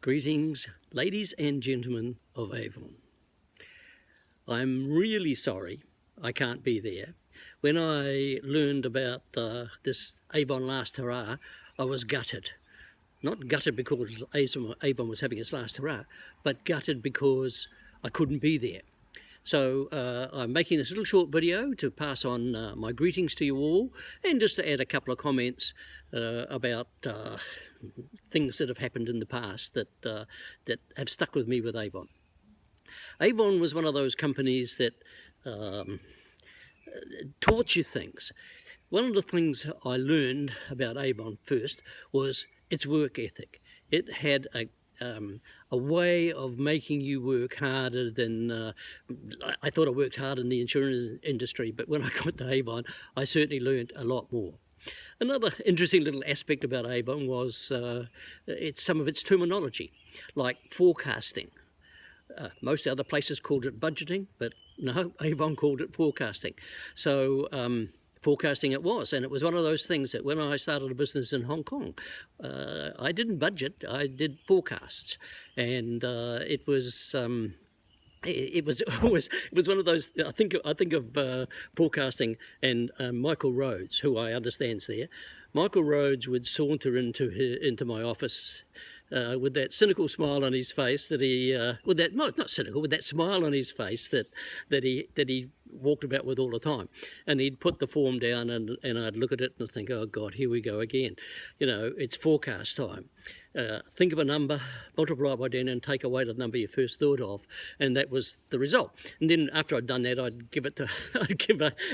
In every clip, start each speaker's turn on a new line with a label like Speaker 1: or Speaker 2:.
Speaker 1: Greetings, ladies and gentlemen of Avon. I'm really sorry I can't be there. When I learned about this Avon last hurrah, I was gutted. Not gutted because Avon was having its last hurrah, but gutted because I couldn't be there. So I'm making this little short video to pass on my greetings to you all, and just to add a couple of comments about things that have happened in the past that have stuck with me with Avon. Avon was one of those companies that taught you things. One of the things I learned about Avon first was its work ethic. It had a way of making you work harder than I thought I worked hard in the insurance industry, but when I got to Avon, I certainly learned a lot more. Another interesting little aspect about Avon was some of its terminology, like forecasting. Most other places called it budgeting, but no, Avon called it forecasting. So forecasting it was, and it was one of those things that when I started a business in Hong Kong, I didn't budget, I did forecasts, and it was one of those. I think of forecasting, and Michael Rhodes, who I understand's there. Michael Rhodes would saunter into my office with that cynical smile on his face that he with that smile on his face that he walked about with all the time. And he'd put the form down, and I'd look at it and think, oh God, here we go again. You know, it's forecast time. Think of a number, multiply by 10, and take away the number you first thought of, and that was the result. And then after I'd done that, I'd give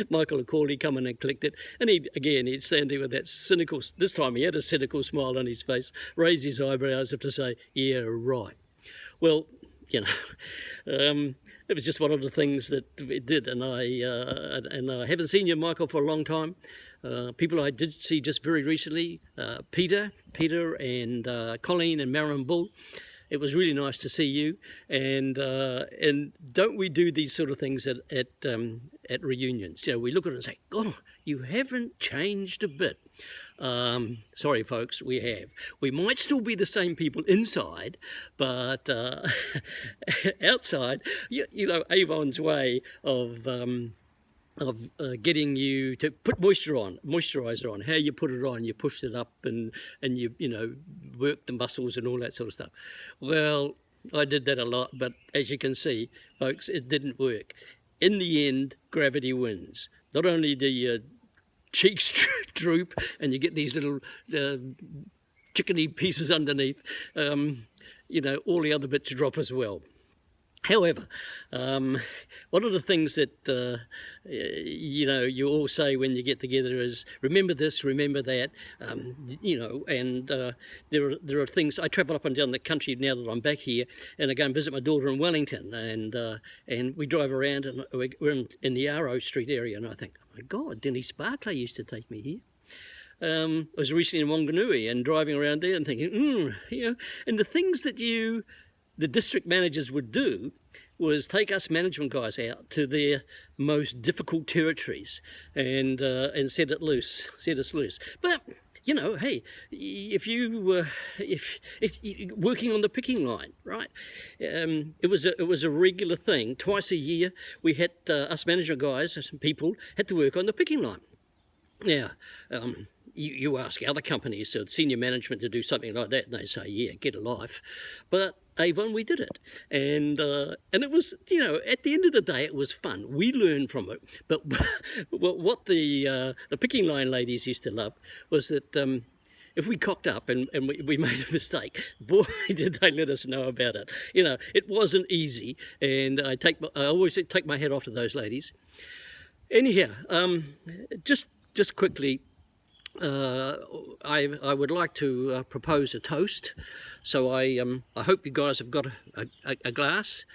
Speaker 1: Michael a call. He'd come in and collect it, and he'd stand there with that cynical. This time he had a cynical smile on his face, raise his eyebrows as if to say, "Yeah, right." Well, you know. It was just one of the things that it did, and I haven't seen you, Michael, for a long time. People I did see just very recently, Peter and Colleen and Marilyn Bull. It was really nice to see you, and don't we do these sort of things at reunions? You know, we look at it and say, "Oh, you haven't changed a bit." Sorry, folks, we have. We might still be the same people inside, but outside, you know, Avon's way of getting you to put moisturizer on, how you put it on, you pushed it up and you know, work the muscles and all that sort of stuff. Well, I did that a lot, but as you can see, folks, it didn't work. In the end, gravity wins. Not only do your cheeks droop and you get these little chickeny pieces underneath, you know, all the other bits drop as well. However, one of the things that, you know, you all say when you get together is, remember this, remember that, you know, and there are things. I travel up and down the country now that I'm back here, and I go and visit my daughter in Wellington, and we drive around, and we're in the Arrow Street area, and I think, oh my God, Dennis Barclay used to take me here. I was recently in Wanganui and driving around there and thinking, you know, and the things that the district managers would do was take us management guys out to their most difficult territories and set us loose. But you know, hey, if working on the picking line, right? It was a regular thing. Twice a year, we had us management guys, people, had to work on the picking line. Now, you ask other companies, senior management, to do something like that, and they say, yeah, get a life. But Avon, we did it, and it was, you know, at the end of the day, it was fun. We learned from it. But what the picking line ladies used to love was that if we cocked up and we made a mistake, boy, did they let us know about it. You know, it wasn't easy, and I always take my hat off to those ladies. Anyhow, just quickly. I would like to propose a toast, so I hope you guys have got a glass,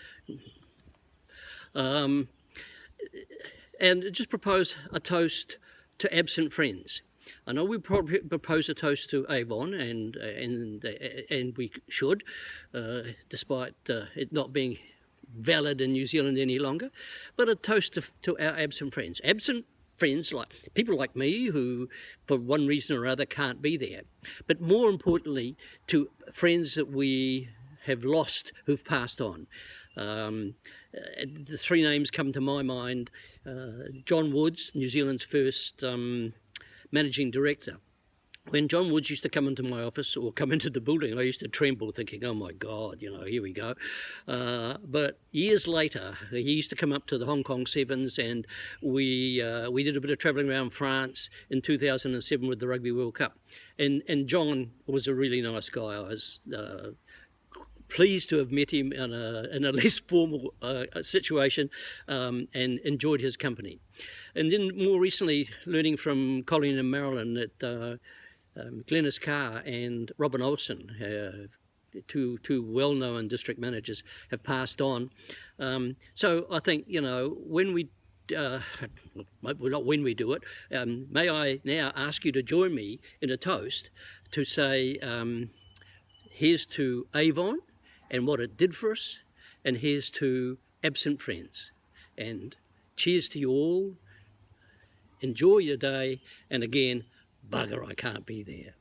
Speaker 1: and just propose a toast to absent friends. I know we probably propose a toast to Avon, and we should, despite it not being valid in New Zealand any longer, but a toast to our absent friends. Absent friends, like people like me who for one reason or other can't be there, but more importantly to friends that we have lost, who've passed on. The three names come to my mind. John Woods, New Zealand's first managing director. When John Woods used to come into my office or come into the building, I used to tremble thinking, oh my God, here we go. But years later, he used to come up to the Hong Kong Sevens, and we did a bit of travelling around France in 2007 with the Rugby World Cup. And John was a really nice guy. I was pleased to have met him in a less formal situation, and enjoyed his company. And then more recently, learning from Colleen and Marilyn that Glenys Carr and Robin Olsen, two well-known district managers, have passed on. So I think, when we, well, not when we do it, may I now ask you to join me in a toast to say, here's to Avon and what it did for us, and here's to absent friends. And cheers to you all. Enjoy your day, and again, bugger, I can't be there.